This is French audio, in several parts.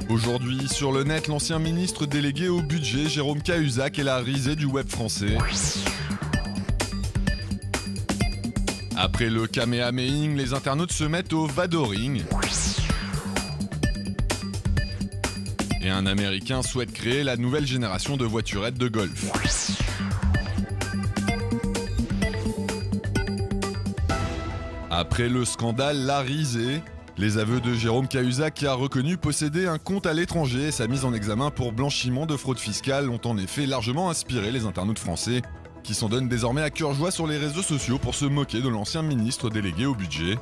Aujourd'hui, sur le net, l'ancien ministre délégué au budget, Jérôme Cahuzac, est la risée du web français. Après le kamehameing, les internautes se mettent au vadoring. Et un Américain souhaite créer la nouvelle génération de voiturettes de golf. Après le scandale La Risée, les aveux de Jérôme Cahuzac, qui a reconnu posséder un compte à l'étranger, et sa mise en examen pour blanchiment de fraude fiscale ont en effet largement inspiré les internautes français, qui s'en donnent désormais à cœur joie sur les réseaux sociaux pour se moquer de l'ancien ministre délégué au budget.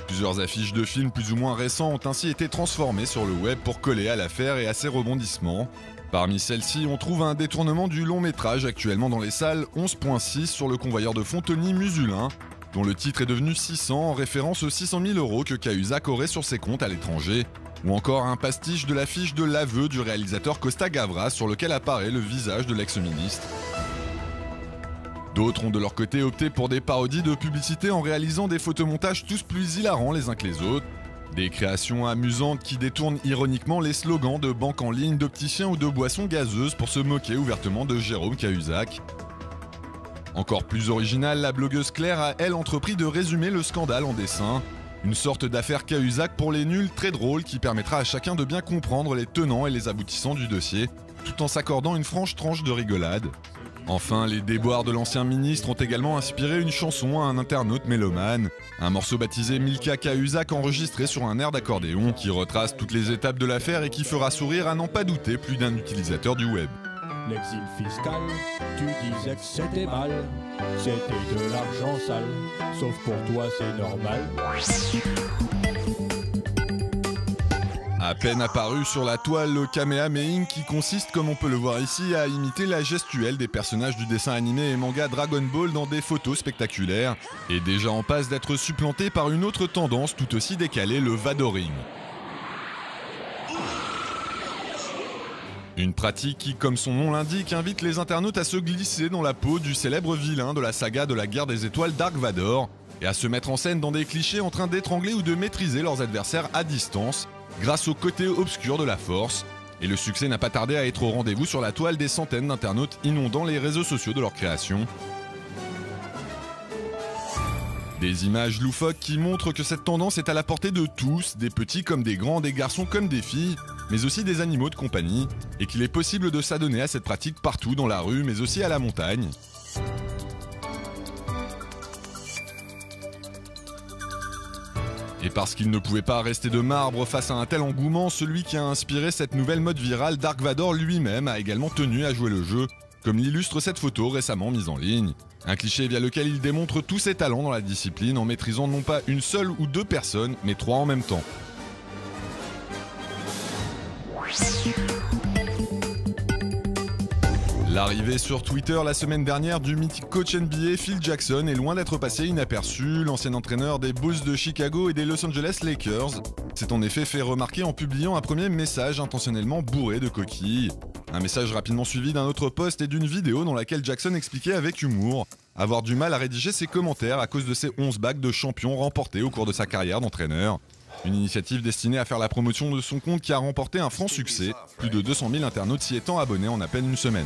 Plusieurs affiches de films plus ou moins récents ont ainsi été transformées sur le web pour coller à l'affaire et à ses rebondissements. Parmi celles-ci, on trouve un détournement du long métrage actuellement dans les salles 11.6 sur le convoyeur de fond Tony Musulin, dont le titre est devenu 600 en référence aux 600 000 € que Cahuzac aurait sur ses comptes à l'étranger, ou encore un pastiche de l'affiche de l'aveu du réalisateur Costa Gavras sur lequel apparaît le visage de l'ex-ministre. D'autres ont de leur côté opté pour des parodies de publicité en réalisant des photomontages tous plus hilarants les uns que les autres, des créations amusantes qui détournent ironiquement les slogans de banques en ligne, d'opticiens ou de boissons gazeuses pour se moquer ouvertement de Jérôme Cahuzac. Encore plus originale, la blogueuse Claire a elle entrepris de résumer le scandale en dessin. Une sorte d'affaire Cahuzac pour les nuls très drôle qui permettra à chacun de bien comprendre les tenants et les aboutissants du dossier, tout en s'accordant une franche tranche de rigolade. Enfin, les déboires de l'ancien ministre ont également inspiré une chanson à un internaute mélomane. Un morceau baptisé Milka Cahuzac enregistré sur un air d'accordéon qui retrace toutes les étapes de l'affaire et qui fera sourire à n'en pas douter plus d'un utilisateur du web. L'exil fiscal, tu disais que c'était mal, c'était de l'argent sale, sauf pour toi c'est normal. À peine apparu sur la toile, le kamehameing qui consiste, comme on peut le voir ici, à imiter la gestuelle des personnages du dessin animé et manga Dragon Ball dans des photos spectaculaires, est déjà en passe d'être supplanté par une autre tendance tout aussi décalée, le vadoring. Une pratique qui, comme son nom l'indique, invite les internautes à se glisser dans la peau du célèbre vilain de la saga de la Guerre des Étoiles Dark Vador, et à se mettre en scène dans des clichés en train d'étrangler ou de maîtriser leurs adversaires à distance, grâce au côté obscur de la force. Et le succès n'a pas tardé à être au rendez-vous sur la toile des centaines d'internautes inondant les réseaux sociaux de leur création. Des images loufoques qui montrent que cette tendance est à la portée de tous, des petits comme des grands, des garçons comme des filles, mais aussi des animaux de compagnie, et qu'il est possible de s'adonner à cette pratique partout dans la rue, mais aussi à la montagne. Et parce qu'il ne pouvait pas rester de marbre face à un tel engouement, celui qui a inspiré cette nouvelle mode virale, Dark Vador lui-même, a également tenu à jouer le jeu, comme l'illustre cette photo récemment mise en ligne. Un cliché via lequel il démontre tous ses talents dans la discipline en maîtrisant non pas une seule ou deux personnes, mais trois en même temps. L'arrivée sur Twitter la semaine dernière du mythique coach NBA Phil Jackson est loin d'être passé inaperçu. L'ancien entraîneur des Bulls de Chicago et des Los Angeles Lakers s'est en effet fait remarquer en publiant un premier message intentionnellement bourré de coquilles. Un message rapidement suivi d'un autre post et d'une vidéo dans laquelle Jackson expliquait avec humour avoir du mal à rédiger ses commentaires à cause de ses 11 bagues de champion remportés au cours de sa carrière d'entraîneur. Une initiative destinée à faire la promotion de son compte qui a remporté un franc succès, plus de 200 000 internautes s'y étant abonnés en à peine une semaine.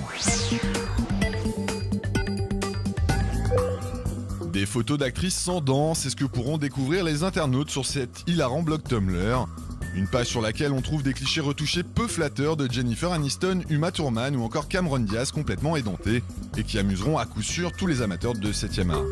Des photos d'actrices sans dents, c'est ce que pourront découvrir les internautes sur cet hilarant blog Tumblr. Une page sur laquelle on trouve des clichés retouchés peu flatteurs de Jennifer Aniston, Uma Thurman ou encore Cameron Diaz complètement édentés, et qui amuseront à coup sûr tous les amateurs de 7e art.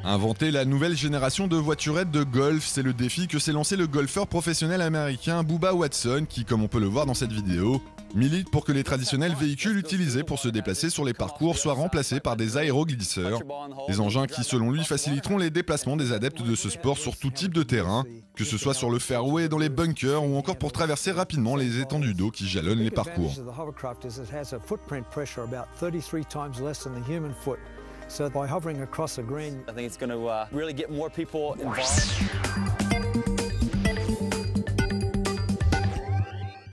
Inventer la nouvelle génération de voiturettes de golf, c'est le défi que s'est lancé le golfeur professionnel américain Bubba Watson qui, comme on peut le voir dans cette vidéo, milite pour que les traditionnels véhicules utilisés pour se déplacer sur les parcours soient remplacés par des aéroglisseurs, des engins qui selon lui faciliteront les déplacements des adeptes de ce sport sur tout type de terrain, que ce soit sur le fairway, dans les bunkers ou encore pour traverser rapidement les étendues d'eau qui jalonnent les parcours. So by hovering across a green, I think it's going to really get more people involved.